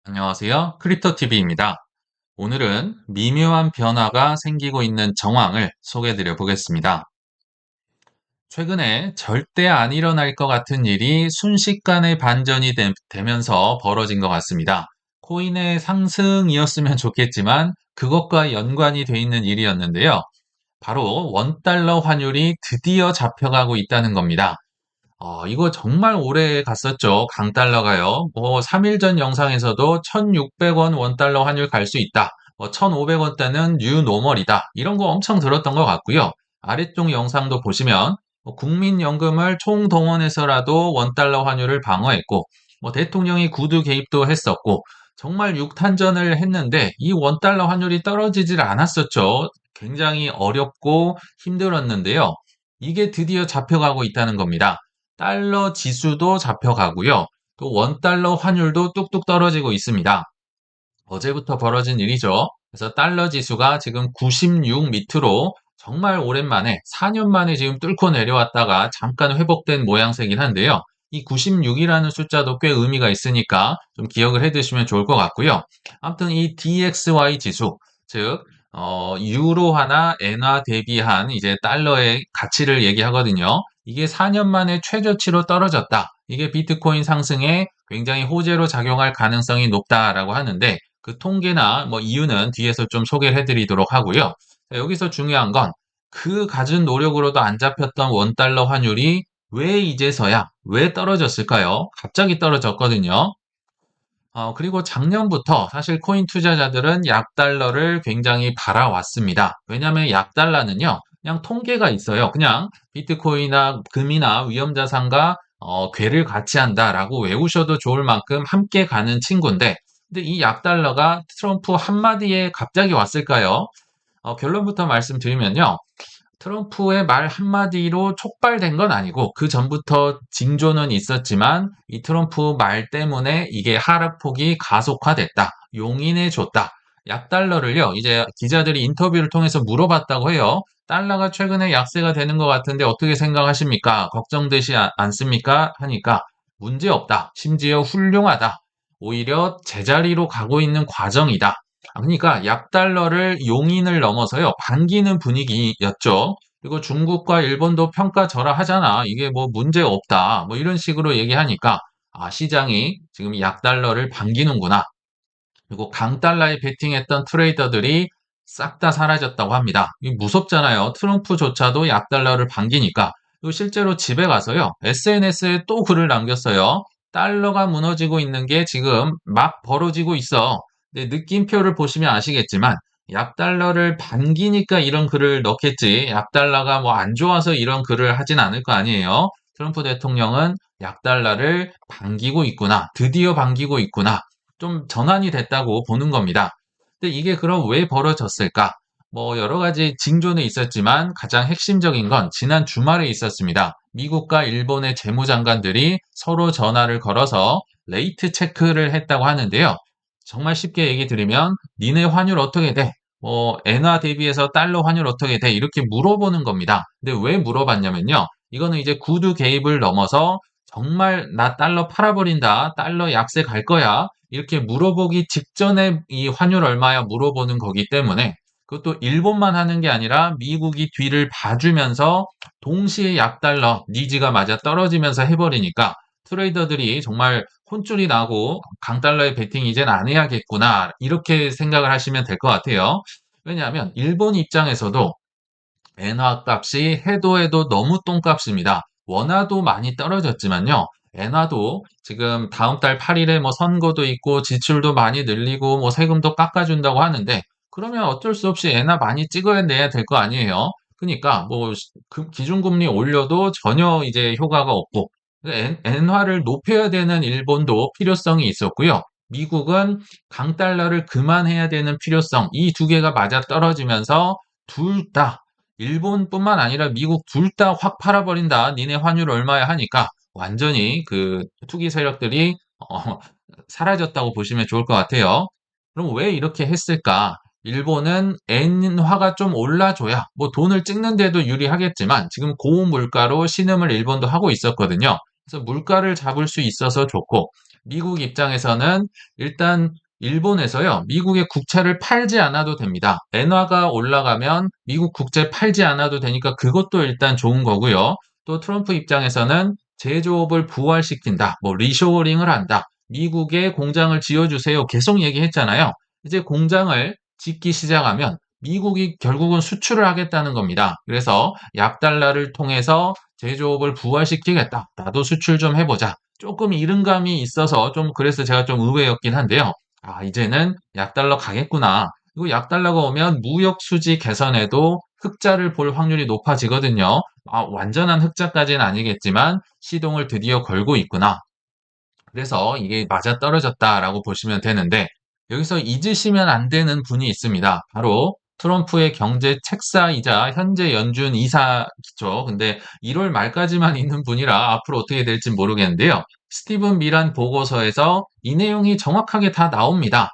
안녕하세요. 크립토TV입니다. 오늘은 미묘한 변화가 생기고 있는 정황을 소개해 드려 보겠습니다. 최근에 절대 안 일어날 것 같은 일이 순식간에 반전이 되면서 벌어진 것 같습니다. 코인의 상승이었으면 좋겠지만 그것과 연관이 돼 있는 일이었는데요. 바로 원달러 환율이 드디어 잡혀가고 있다는 겁니다. 이거 정말 오래 갔었죠. 강달러가요. 3일 전 영상에서도 1,600원 원달러 환율 갈 수 있다. 1,500원대는 뉴 노멀이다. 이런 거 엄청 들었던 것 같고요. 아래쪽 영상도 보시면 국민연금을 총동원해서라도 원달러 환율을 방어했고, 대통령이 구두 개입도 했었고, 정말 육탄전을 했는데 이 원달러 환율이 떨어지질 않았었죠. 굉장히 어렵고 힘들었는데요. 이게 드디어 잡혀가고 있다는 겁니다. 달러 지수도 잡혀가고요. 또 원달러 환율도 뚝뚝 떨어지고 있습니다. 어제부터 벌어진 일이죠. 그래서 달러 지수가 지금 96 밑으로 정말 오랜만에 4년 만에 지금 뚫고 내려왔다가 잠깐 회복된 모양새긴 한데요. 이 96이라는 숫자도 꽤 의미가 있으니까 좀 기억을 해 두시면 좋을 것 같고요. 아무튼 이 DXY 지수, 즉 유로화나 엔화 대비한 이제 달러의 가치를 얘기하거든요. 이게 4년 만에 최저치로 떨어졌다. 이게 비트코인 상승에 굉장히 호재로 작용할 가능성이 높다라고 하는데 그 통계나 이유는 뒤에서 좀 소개를 해드리도록 하고요. 자, 여기서 중요한 건 그 갖은 노력으로도 안 잡혔던 원달러 환율이 왜 이제서야 왜 떨어졌을까요? 갑자기 떨어졌거든요. 그리고 작년부터 사실 코인 투자자들은 약달러를 굉장히 바라왔습니다. 왜냐하면 약달러는요, 그냥 통계가 있어요. 그냥 비트코인이나 금이나 위험자산과 괴를 같이 한다라고 외우셔도 좋을 만큼 함께 가는 친구인데, 근데 이 약달러가 트럼프 한마디에 갑자기 왔을까요? 결론부터 말씀드리면요. 트럼프의 말 한마디로 촉발된 건 아니고 그 전부터 징조는 있었지만 이 트럼프 말 때문에 이게 하락폭이 가속화됐다. 용인해 줬다. 약달러를요. 이제 기자들이 인터뷰를 통해서 물어봤다고 해요. 달러가 최근에 약세가 되는 것 같은데 어떻게 생각하십니까? 걱정되지 않습니까? 하니까 문제 없다. 심지어 훌륭하다. 오히려 제자리로 가고 있는 과정이다. 그러니까 약달러를 용인을 넘어서요. 반기는 분위기였죠. 그리고 중국과 일본도 평가절하하잖아. 이게 뭐 문제 없다. 뭐 이런 식으로 얘기하니까 시장이 지금 약달러를 반기는구나. 그리고 강달러에 베팅했던 트레이더들이 싹 다 사라졌다고 합니다. 이 무섭잖아요. 트럼프조차도 약달러를 반기니까. 그리고 실제로 집에 가서요. SNS에 또 글을 남겼어요. 달러가 무너지고 있는 게 지금 막 벌어지고 있어. 근데 느낌표를 보시면 아시겠지만 약달러를 반기니까 이런 글을 넣겠지. 약달러가 뭐 안 좋아서 이런 글을 하진 않을 거 아니에요. 트럼프 대통령은 약달러를 반기고 있구나. 드디어 반기고 있구나. 좀 전환이 됐다고 보는 겁니다. 근데 이게 그럼 왜 벌어졌을까? 여러 가지 징조는 있었지만 가장 핵심적인 건 지난 주말에 있었습니다. 미국과 일본의 재무장관들이 서로 전화를 걸어서 레이트 체크를 했다고 하는데요. 정말 쉽게 얘기 드리면 니네 환율 어떻게 돼? 엔화 대비해서 달러 환율 어떻게 돼? 이렇게 물어보는 겁니다. 근데 왜 물어봤냐면요. 이거는 이제 구두 개입을 넘어서 정말 나 달러 팔아버린다. 달러 약세 갈 거야. 이렇게 물어보기 직전에 이 환율 얼마야 물어보는 거기 때문에 그것도 일본만 하는 게 아니라 미국이 뒤를 봐주면서 동시에 약달러 니즈가 맞아 떨어지면서 해버리니까 트레이더들이 정말 혼쭐이 나고 강달러에 베팅 이젠 안 해야겠구나 이렇게 생각을 하시면 될 것 같아요. 왜냐하면 일본 입장에서도 엔화 값이 해도 해도 너무 똥값입니다. 원화도 많이 떨어졌지만요. 엔화도 지금 다음 달 8일에 뭐 선거도 있고 지출도 많이 늘리고 뭐 세금도 깎아준다고 하는데 그러면 어쩔 수 없이 엔화 많이 찍어야 내야 될 거 아니에요. 그러니까 뭐 기준금리 올려도 전혀 이제 효과가 없고 엔화를 높여야 되는 일본도 필요성이 있었고요. 미국은 강달러를 그만해야 되는 필요성 이 두 개가 맞아 떨어지면서 둘다 일본뿐만 아니라 미국 둘 다 확 팔아버린다. 니네 환율 얼마야 하니까 완전히 그 투기 세력들이 사라졌다고 보시면 좋을 것 같아요. 그럼 왜 이렇게 했을까? 일본은 엔화가 좀 올라줘야 뭐 돈을 찍는 데도 유리하겠지만 지금 고물가로 신음을 일본도 하고 있었거든요. 그래서 물가를 잡을 수 있어서 좋고, 미국 입장에서는 일단 일본에서요, 미국의 국채를 팔지 않아도 됩니다. 엔화가 올라가면 미국 국채 팔지 않아도 되니까 그것도 일단 좋은 거고요. 또 트럼프 입장에서는 제조업을 부활시킨다, 뭐 리쇼어링을 한다, 미국에 공장을 지어주세요. 계속 얘기했잖아요. 이제 공장을 짓기 시작하면 미국이 결국은 수출을 하겠다는 겁니다. 그래서 약달러를 통해서 제조업을 부활시키겠다. 나도 수출 좀 해보자. 조금 이른감이 있어서 좀 그래서 제가 좀 의외였긴 한데요. 아, 이제는 약달러 가겠구나. 그리고 약달러가 오면 무역 수지 개선에도 흑자를 볼 확률이 높아지거든요. 아, 완전한 흑자까지는 아니겠지만 시동을 드디어 걸고 있구나. 그래서 이게 맞아떨어졌다라고 보시면 되는데 여기서 잊으시면 안 되는 분이 있습니다. 바로 트럼프의 경제 책사이자 현재 연준 이사죠. 근데 1월 말까지만 있는 분이라 앞으로 어떻게 될지 모르겠는데요. 스티븐 미란 보고서에서 이 내용이 정확하게 다 나옵니다.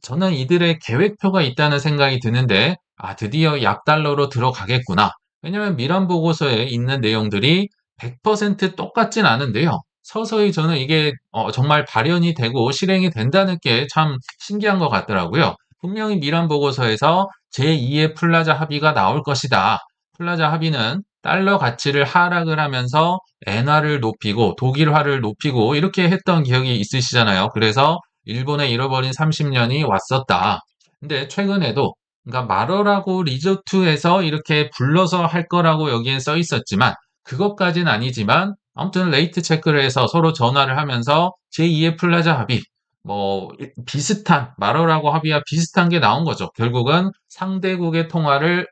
저는 이들의 계획표가 있다는 생각이 드는데, 아, 드디어 약달러로 들어가겠구나. 왜냐하면 미란 보고서에 있는 내용들이 100% 똑같진 않은데요. 서서히 저는 이게 정말 발현이 되고 실행이 된다는 게 참 신기한 것 같더라고요. 분명히 미란 보고서에서 제2의 플라자 합의가 나올 것이다. 플라자 합의는 달러 가치를 하락을 하면서 엔화를 높이고 독일화를 높이고 이렇게 했던 기억이 있으시잖아요. 그래서 일본의 잃어버린 30년이 왔었다. 근데 최근에도 그러니까 말어라고 리조트에서 이렇게 불러서 할 거라고 여기에 써 있었지만 그것까진 아니지만 아무튼 레이트 체크를 해서 서로 전화를 하면서 제2의 플라자 합의 뭐 비슷한 말어라고 합의와 비슷한 게 나온 거죠. 결국은 상대국의 통화를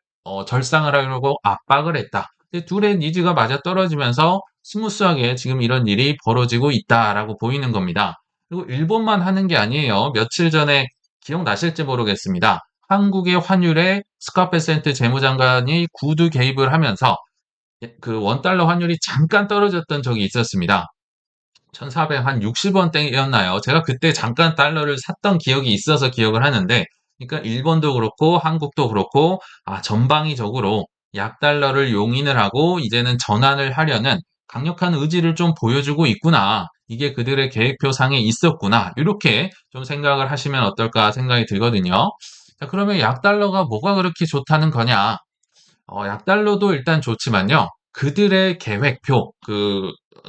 절상을 하려고 압박을 했다. 둘의 니즈가 맞아떨어지면서 스무스하게 지금 이런 일이 벌어지고 있다라고 보이는 겁니다. 그리고 일본만 하는 게 아니에요. 며칠 전에 기억나실지 모르겠습니다. 한국의 환율에 스카페센트 재무장관이 구두 개입을 하면서 그 원달러 환율이 잠깐 떨어졌던 적이 있었습니다. 1460원대였나요? 제가 그때 잠깐 달러를 샀던 기억이 있어서 기억을 하는데, 그러니까 일본도 그렇고 한국도 그렇고, 아, 전방위적으로 약달러를 용인을 하고 이제는 전환을 하려는 강력한 의지를 좀 보여주고 있구나. 이게 그들의 계획표상에 있었구나. 이렇게 좀 생각을 하시면 어떨까 생각이 들거든요. 자, 그러면 약달러가 뭐가 그렇게 좋다는 거냐? 약달러도 일단 좋지만요. 그들의 계획표,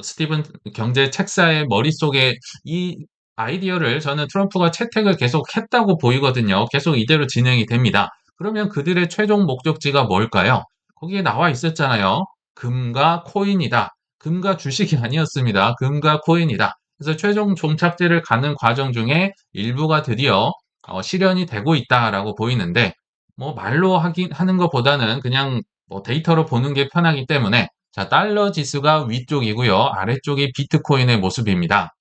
스티븐 경제 책사의 머릿속에 이 아이디어를 저는 트럼프가 채택을 계속 했다고 보이거든요. 계속 이대로 진행이 됩니다. 그러면 그들의 최종 목적지가 뭘까요? 거기에 나와 있었잖아요. 금과 코인이다. 금과 주식이 아니었습니다. 금과 코인이다. 그래서 최종 종착지를 가는 과정 중에 일부가 드디어 실현이 되고 있다라고 보이는데 뭐 말로 하는 것보다는 그냥 뭐 데이터로 보는 게 편하기 때문에 자, 달러 지수가 위쪽이고요. 아래쪽이 비트코인의 모습입니다.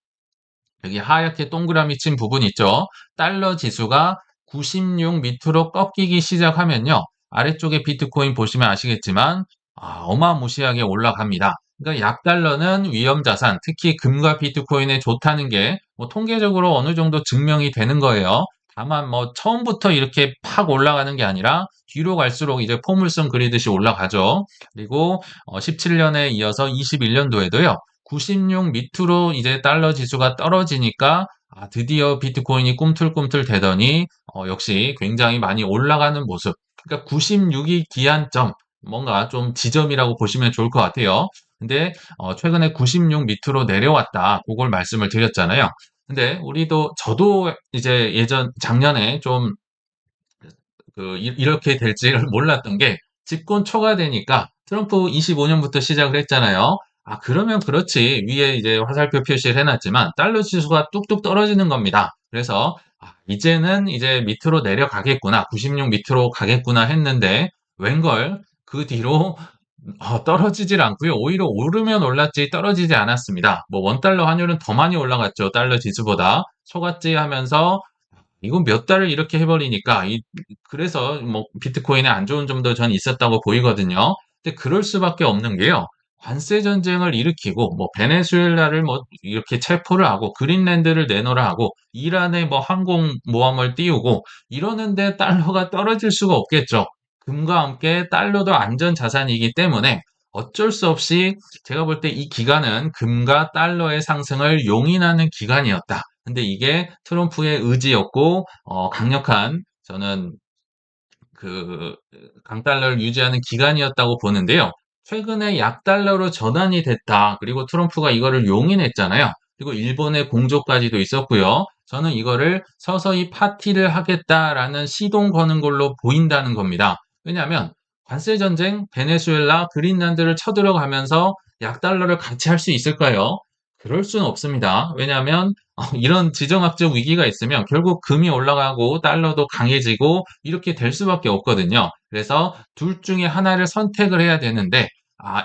여기 하얗게 동그라미 친 부분 있죠? 달러 지수가 96 밑으로 꺾이기 시작하면요. 아래쪽에 비트코인 보시면 아시겠지만 어마무시하게 올라갑니다. 그러니까 약달러는 위험자산, 특히 금과 비트코인에 좋다는 게 뭐 통계적으로 어느 정도 증명이 되는 거예요. 다만 뭐 처음부터 이렇게 팍 올라가는 게 아니라 뒤로 갈수록 이제 포물선 그리듯이 올라가죠. 그리고 17년에 이어서 21년도에도요. 96 밑으로 이제 달러 지수가 떨어지니까 드디어 비트코인이 꿈틀꿈틀 되더니 역시 굉장히 많이 올라가는 모습. 그러니까 96이 기한점, 뭔가 좀 지점이라고 보시면 좋을 것 같아요. 근데 최근에 96 밑으로 내려왔다. 그걸 말씀을 드렸잖아요. 근데 저도 이제 작년에 좀 이렇게 될지를 몰랐던 게 집권 초가 되니까 트럼프 25년부터 시작을 했잖아요. 아, 그러면 그렇지. 위에 이제 화살표 표시를 해놨지만 달러 지수가 뚝뚝 떨어지는 겁니다. 그래서 이제는 이제 밑으로 내려가겠구나. 96 밑으로 가겠구나 했는데 웬걸 그 뒤로 떨어지질 않고요. 오히려 오르면 올랐지 떨어지지 않았습니다. 뭐 원달러 환율은 더 많이 올라갔죠. 달러 지수보다. 초같이 하면서 이건 몇 달을 이렇게 해버리니까 그래서 뭐 비트코인에 안 좋은 점도 전 있었다고 보이거든요. 근데 그럴 수밖에 없는 게요. 관세 전쟁을 일으키고 뭐 베네수엘라를 뭐 이렇게 체포를 하고 그린랜드를 내놓으라 하고 이란에 뭐 항공모함을 띄우고 이러는데 달러가 떨어질 수가 없겠죠. 금과 함께 달러도 안전 자산이기 때문에 어쩔 수 없이 제가 볼 때 이 기간은 금과 달러의 상승을 용인하는 기간이었다. 근데 이게 트럼프의 의지였고 강력한 저는 그 강달러를 유지하는 기간이었다고 보는데요. 최근에 약달러로 전환이 됐다. 그리고 트럼프가 이거를 용인했잖아요. 그리고 일본의 공조까지도 있었고요. 저는 이거를 서서히 파티를 하겠다라는 시동 거는 걸로 보인다는 겁니다. 왜냐하면 관세 전쟁, 베네수엘라, 그린란드를 쳐들어가면서 약달러를 같이 할 수 있을까요? 그럴 수는 없습니다. 왜냐하면 이런 지정학적 위기가 있으면 결국 금이 올라가고 달러도 강해지고 이렇게 될 수밖에 없거든요. 그래서 둘 중에 하나를 선택을 해야 되는데,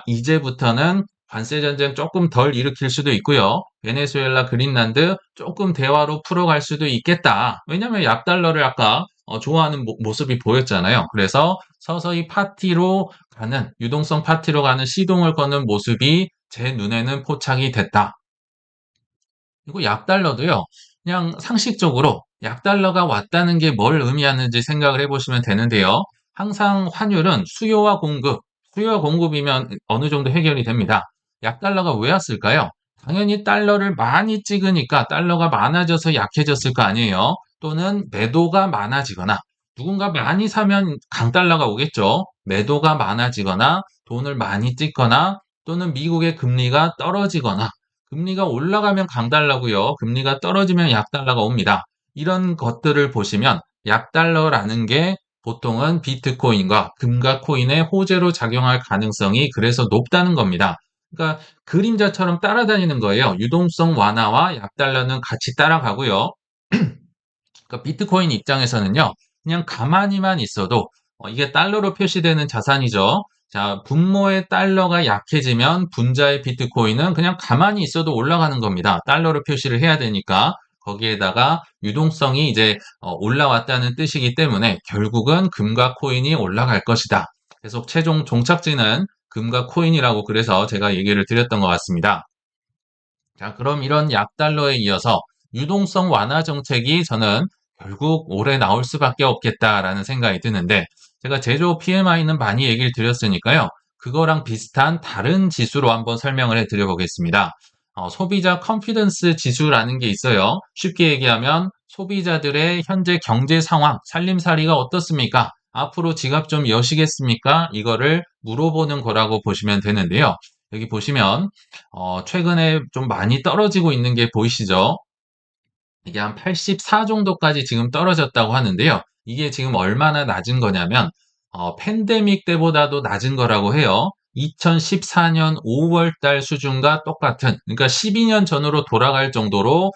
이제부터는 관세 전쟁 조금 덜 일으킬 수도 있고요. 베네수엘라, 그린란드 조금 대화로 풀어갈 수도 있겠다. 왜냐하면 약달러를 아까 좋아하는 모습이 보였잖아요. 그래서 서서히 파티로 가는, 유동성 파티로 가는 시동을 거는 모습이 제 눈에는 포착이 됐다. 그리고 약달러도요, 그냥 상식적으로 약달러가 왔다는 게 뭘 의미하는지 생각을 해보시면 되는데요. 항상 환율은 수요와 공급이면 어느 정도 해결이 됩니다. 약달러가 왜 왔을까요? 당연히 달러를 많이 찍으니까 달러가 많아져서 약해졌을 거 아니에요. 또는 매도가 많아지거나 누군가 많이 사면 강달러가 오겠죠. 매도가 많아지거나 돈을 많이 찍거나 또는 미국의 금리가 떨어지거나 금리가 올라가면 강달러고요. 금리가 떨어지면 약달러가 옵니다. 이런 것들을 보시면 약달러라는 게 보통은 비트코인과 금과 코인의 호재로 작용할 가능성이 그래서 높다는 겁니다. 그러니까 그림자처럼 따라다니는 거예요. 유동성 완화와 약달러는 같이 따라가고요. 그러니까 비트코인 입장에서는요, 그냥 가만히만 있어도 이게 달러로 표시되는 자산이죠. 자, 분모의 달러가 약해지면 분자의 비트코인은 그냥 가만히 있어도 올라가는 겁니다. 달러로 표시를 해야 되니까 거기에다가 유동성이 이제 올라왔다는 뜻이기 때문에 결국은 금과 코인이 올라갈 것이다. 계속 최종 종착지는 금과 코인이라고 그래서 제가 얘기를 드렸던 것 같습니다. 자, 그럼 이런 약달러에 이어서 유동성 완화 정책이 저는 결국 올해 나올 수밖에 없겠다라는 생각이 드는데 제가 제조 PMI는 많이 얘기를 드렸으니까요. 그거랑 비슷한 다른 지수로 한번 설명을 해 드려보겠습니다. 소비자 컨피던스 지수라는 게 있어요. 쉽게 얘기하면 소비자들의 현재 경제 상황, 살림살이가 어떻습니까? 앞으로 지갑 좀 여시겠습니까? 이거를 물어보는 거라고 보시면 되는데요. 여기 보시면 최근에 좀 많이 떨어지고 있는 게 보이시죠? 이게 한 84 정도까지 지금 떨어졌다고 하는데요. 이게 지금 얼마나 낮은 거냐면 팬데믹 때보다도 낮은 거라고 해요. 2014년 5월 달 수준과 똑같은, 그러니까 12년 전으로 돌아갈 정도로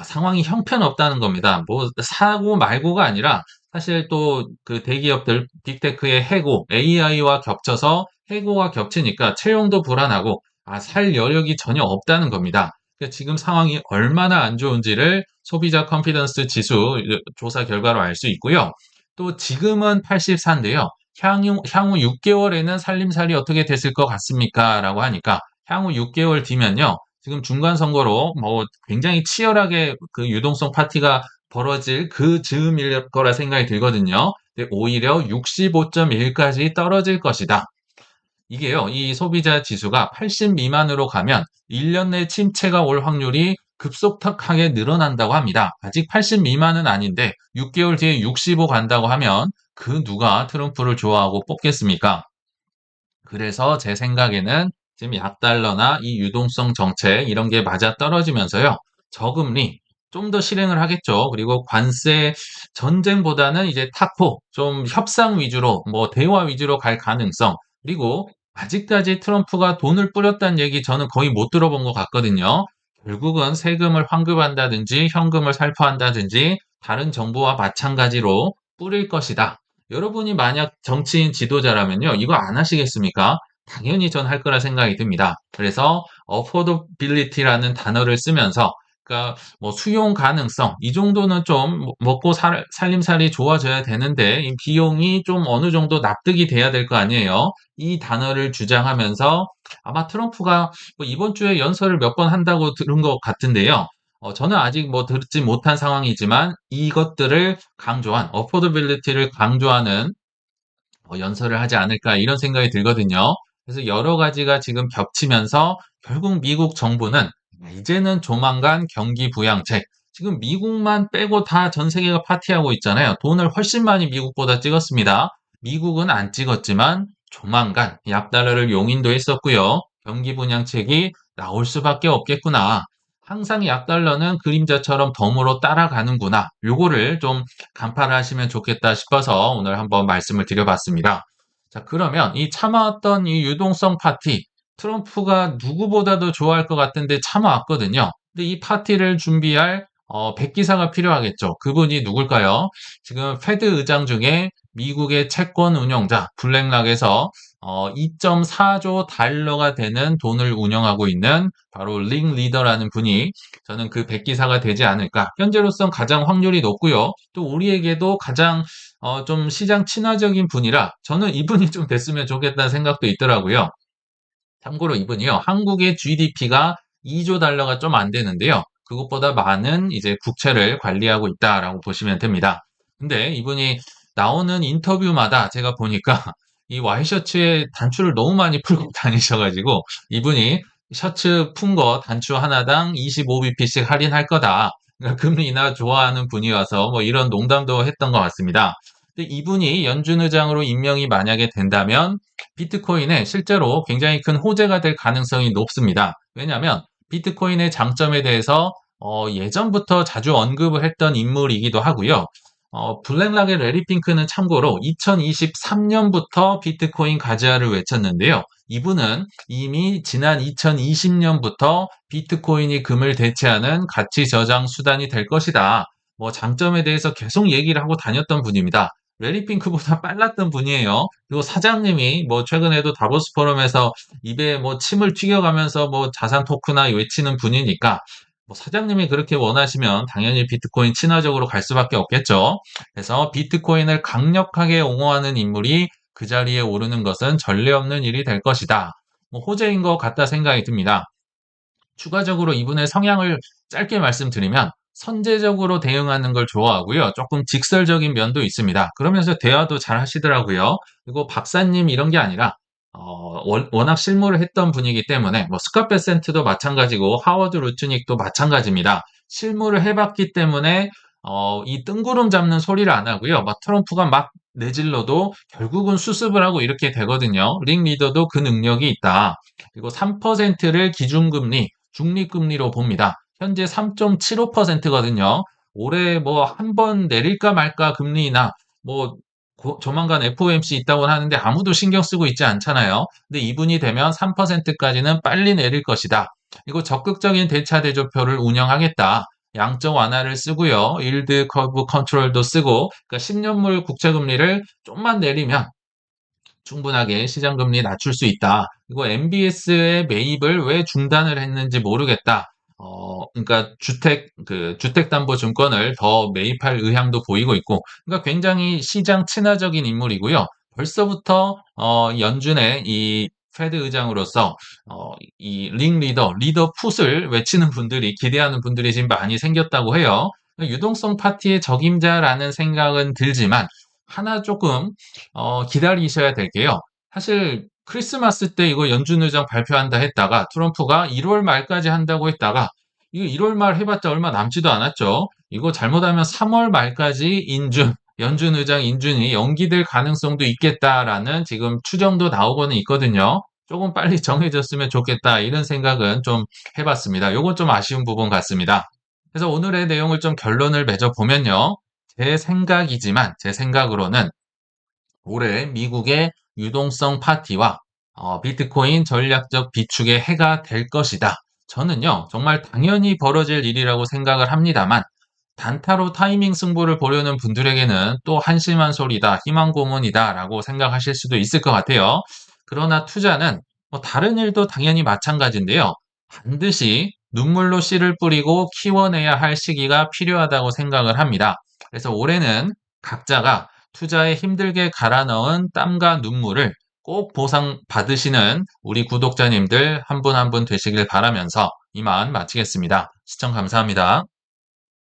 상황이 형편없다는 겁니다. 뭐 사고 말고가 아니라 사실 또 그 대기업들 빅테크의 해고, AI와 겹쳐서 해고가 겹치니까 채용도 불안하고 살 여력이 전혀 없다는 겁니다. 그러니까 지금 상황이 얼마나 안 좋은지를 소비자 컨피던스 지수 조사 결과로 알 수 있고요. 또 지금은 84인데요. 향후 6개월에는 살림살이 어떻게 됐을 것 같습니까? 라고 하니까 향후 6개월 뒤면요. 지금 중간 선거로 뭐 굉장히 치열하게 그 유동성 파티가 벌어질 그 즈음일 거라 생각이 들거든요. 근데 오히려 65.1까지 떨어질 것이다. 이게요, 이 소비자 지수가 80 미만으로 가면 1년 내 침체가 올 확률이 급속하게 늘어난다고 합니다. 아직 80 미만은 아닌데 6개월 뒤에 65 간다고 하면 그 누가 트럼프를 좋아하고 뽑겠습니까? 그래서 제 생각에는 지금 약달러나 이 유동성 정책 이런 게 맞아 떨어지면서요. 저금리 좀 더 실행을 하겠죠. 그리고 관세 전쟁보다는 이제 타포 좀 협상 위주로 뭐 대화 위주로 갈 가능성 그리고 아직까지 트럼프가 돈을 뿌렸다는 얘기 저는 거의 못 들어본 것 같거든요. 결국은 세금을 환급한다든지 현금을 살포한다든지 다른 정부와 마찬가지로 뿌릴 것이다. 여러분이 만약 정치인 지도자라면요. 이거 안 하시겠습니까? 당연히 전 할 거라 생각이 듭니다. 그래서 affordability라는 단어를 쓰면서 그러니까 뭐 수용 가능성 이 정도는 좀 먹고 살림살이 좋아져야 되는데 이 비용이 좀 어느 정도 납득이 돼야 될 거 아니에요. 이 단어를 주장하면서 아마 트럼프가 뭐 이번 주에 연설을 몇 번 한다고 들은 것 같은데요. 저는 아직 뭐 듣지 못한 상황이지만 이것들을 강조한 어포더빌리티를 강조하는 연설을 하지 않을까 이런 생각이 들거든요. 그래서 여러 가지가 지금 겹치면서 결국 미국 정부는 이제는 조만간 경기 부양책, 지금 미국만 빼고 다 전 세계가 파티하고 있잖아요. 돈을 훨씬 많이 미국보다 찍었습니다. 미국은 안 찍었지만 조만간 약달러를 용인도 했었고요. 경기 부양책이 나올 수밖에 없겠구나. 항상 약달러는 그림자처럼 덤으로 따라가는구나. 요거를 좀 간파를 하시면 좋겠다 싶어서 오늘 한번 말씀을 드려봤습니다. 자, 그러면 이 참아왔던 이 유동성 파티, 트럼프가 누구보다도 좋아할 것 같은데 참아왔거든요. 근데 이 파티를 준비할 백기사가 필요하겠죠. 그분이 누굴까요? 지금 페드 의장 중에 미국의 채권 운용자 블랙락에서 2.4조 달러가 되는 돈을 운영하고 있는 바로 링 리더라는 분이 저는 그 백기사가 되지 않을까. 현재로선 가장 확률이 높고요. 또 우리에게도 가장 좀 시장 친화적인 분이라 저는 이분이 좀 됐으면 좋겠다는 생각도 있더라고요. 참고로 이분이요. 한국의 GDP가 2조 달러가 좀 안 되는데요. 그것보다 많은 이제 국채를 관리하고 있다라고 보시면 됩니다. 근데 이분이 나오는 인터뷰마다 제가 보니까 이 와이셔츠에 단추를 너무 많이 풀고 다니셔가지고 이분이 셔츠 푼 거 단추 하나당 25bp씩 할인할 거다. 그러니까 금리 인하 좋아하는 분이어서 뭐 이런 농담도 했던 것 같습니다. 근데 이분이 연준 의장으로 임명이 만약에 된다면 비트코인에 실제로 굉장히 큰 호재가 될 가능성이 높습니다. 왜냐하면 비트코인의 장점에 대해서 예전부터 자주 언급을 했던 인물이기도 하고요. 블랙락의 레리 핑크는 참고로 2023년부터 비트코인 가즈아를 외쳤는데요. 이분은 이미 지난 2020년부터 비트코인이 금을 대체하는 가치 저장 수단이 될 것이다. 뭐 장점에 대해서 계속 얘기를 하고 다녔던 분입니다. 레리 핑크보다 빨랐던 분이에요. 그리고 사장님이 뭐 최근에도 다보스 포럼에서 입에 뭐 침을 튀겨가면서 뭐 자산 토크나 외치는 분이니까 뭐 사장님이 그렇게 원하시면 당연히 비트코인 친화적으로 갈 수밖에 없겠죠. 그래서 비트코인을 강력하게 옹호하는 인물이 그 자리에 오르는 것은 전례 없는 일이 될 것이다. 뭐 호재인 것 같다 생각이 듭니다. 추가적으로 이분의 성향을 짧게 말씀드리면 선제적으로 대응하는 걸 좋아하고요. 조금 직설적인 면도 있습니다. 그러면서 대화도 잘 하시더라고요. 그리고 박사님 이런 게 아니라 워낙 실무를 했던 분이기 때문에 뭐 스캇 베센트도 마찬가지고 하워드 루트닉도 마찬가지입니다. 실무를 해봤기 때문에 이 뜬구름 잡는 소리를 안 하고요. 막 트럼프가 막 내질러도 결국은 수습을 하고 이렇게 되거든요. 링 리더도 그 능력이 있다. 그리고 3%를 기준금리, 중립금리로 봅니다. 현재 3.75%거든요. 올해 뭐 한 번 내릴까 말까 금리나 뭐 조만간 FOMC 있다고 하는데 아무도 신경 쓰고 있지 않잖아요. 근데 이분이 되면 3%까지는 빨리 내릴 것이다. 이거 적극적인 대차 대조표를 운영하겠다. 양적 완화를 쓰고요. 일드 커브 컨트롤도 쓰고 그러니까 10년물 국채 금리를 좀만 내리면 충분하게 시장 금리 낮출 수 있다. 그리고 MBS의 매입을 왜 중단을 했는지 모르겠다. 그러니까 주택담보증권을 더 매입할 의향도 보이고 있고, 그러니까 굉장히 시장 친화적인 인물이고요. 벌써부터 연준의 이 페드 의장으로서 이 링 리더 풋을 외치는 분들이 기대하는 분들이 지금 많이 생겼다고 해요. 유동성 파티의 적임자라는 생각은 들지만 하나 조금 기다리셔야 될 게요. 사실 크리스마스 때 이거 연준 의장 발표한다 했다가 트럼프가 1월 말까지 한다고 했다가 이거 1월 말 해봤자 얼마 남지도 않았죠. 이거 잘못하면 3월 말까지 연준 의장 인준이 연기될 가능성도 있겠다라는 지금 추정도 나오고는 있거든요. 조금 빨리 정해졌으면 좋겠다 이런 생각은 좀 해봤습니다. 요건 좀 아쉬운 부분 같습니다. 그래서 오늘의 내용을 좀 결론을 맺어 보면요. 제 생각이지만 제 생각으로는 올해 미국의 유동성 파티와 비트코인 전략적 비축의 해가 될 것이다. 저는요, 정말 당연히 벌어질 일이라고 생각을 합니다만, 단타로 타이밍 승부를 보려는 분들에게는 또 한심한 소리다, 희망 고문이다 라고 생각하실 수도 있을 것 같아요. 그러나 투자는 뭐 다른 일도 당연히 마찬가지인데요. 반드시 눈물로 씨를 뿌리고 키워내야 할 시기가 필요하다고 생각을 합니다. 그래서 올해는 각자가 투자에 힘들게 갈아 넣은 땀과 눈물을 꼭 보상받으시는 우리 구독자님들 한 분 한 분 되시길 바라면서 이만 마치겠습니다. 시청 감사합니다.